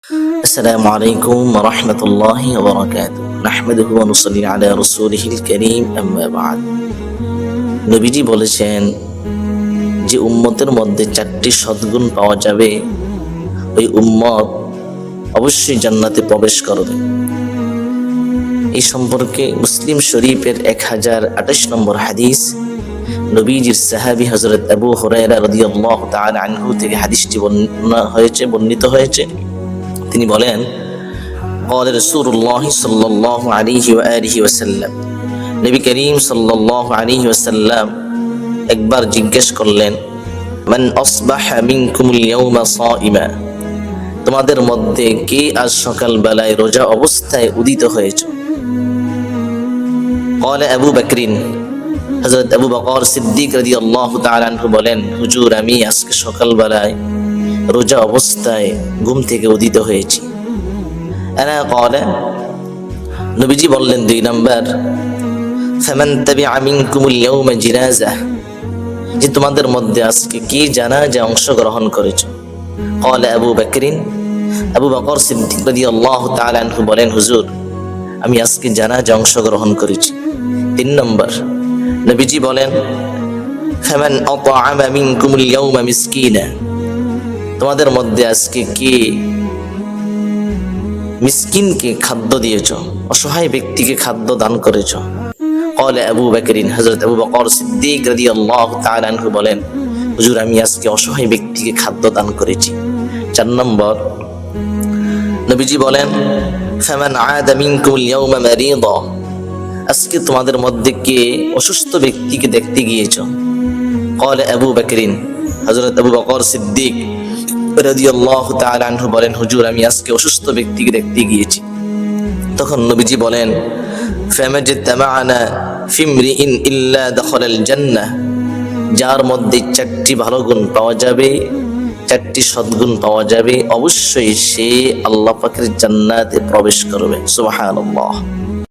আসসালামু আলাইকুম ওয়া রাহমাতুল্লাহি ওয়া বারাকাতুহু নাহমাদুহু ওয়া নুসাল্লি আলা রাসূলিহিল কারীম আম্মা বা'দ। নবীজি বলেছেন যে উম্মতের মধ্যে 4টি সদ্গুণ পাওয়া যাবে, ওই উম্মত অবশ্যই জান্নাতে প্রবেশ করবে। এই সম্পর্কে মুসলিম শরীফের 1028 নম্বর হাদিস, নবীজির সাহাবী হযরত আবু হুরায়রা রাদিয়াল্লাহু তাআলা আনহু থেকে হাদিসটি বর্ণিত হয়েছে। তিনি বলেন, قال رسول الله صلى الله عليه وآله وسلم, নবী করিম সাল্লাল্লাহু আলাইহি ওয়াসাল্লাম একবার জিজ্ঞেস করলেন, মান আসবাহা মিনকুমুল ইয়াওমা সাইমা, তোমাদের মধ্যে কে আজ সকাল বেলায় রোজা অবস্থায় উদিত হয়েছে? قال আবু বকরিন, হযরত আবু বকর সিদ্দিক রাদিয়াল্লাহু তাআলা আনহু বলেন, হুজুর আমি আজকে সকাল বেলায় রোজা অবস্থায় ঘুম থেকে উদিত হয়েছি। আনা ক্বালা, নবীজি বললেন 2 নাম্বার, ফামান তাবিআ মিনকুমুল ইয়াওমা জিনাজা, যে তোমাদের মধ্যে আজকে কি জানাজা অংশগ্রহণ করেছো? ক্বালা আবু বকরিন, আবু বকর সিদ্দিক রাদিয়াল্লাহু তাআলা আনহু বলেন, হুজুর আমি আজকে জানাজা অংশগ্রহণ করেছি। 3 নম্বর, নবীজি বলেন, ফামান আত'আমা মিনকুমুল ইয়াওমা মিসকিনা, তোমাদের মধ্যে আজকে কে মিসকিনকে খাদ্য দিয়েছো, অসহায় ব্যক্তিকে খাদ্য দান করেছো? ক্বালা আবু বকরিন, হযরত আবু বকর সিদ্দিক রাদিয়াল্লাহু তাআলা আনহু বলেন, হুজুর আমি আজকে অসহায় ব্যক্তিকে খাদ্য দান করেছি। 4 নম্বর, নবীজি বলেন, ফামান আদা মিনকুমুল ইয়াওমা মারিদা, আজকে তোমাদের মধ্যে কে অসুস্থ ব্যক্তিকে দেখতে গিয়েছো? ক্বালা আবু বকরিন, হযরত আবু বকর সিদ্দিক রাদিয়াল্লাহু তাআলা আনহু বলেন, হুজুর আমি আজকে অসুস্থ ব্যক্তিকে দেখতে গিয়েছি। তখন নবীজি বলেন, ফামাজতামা'না ফিমরিইন ইল্লা দাখালাল জান্নাহ, যার মধ্যে 4টি ভালো গুণ পাওয়া যাবে, 4টি সদ্গুণ পাওয়া যাবে, অবশ্যই সে আল্লাহ পাকের জান্নাতে প্রবেশ করবে। সুবহানাল্লাহ।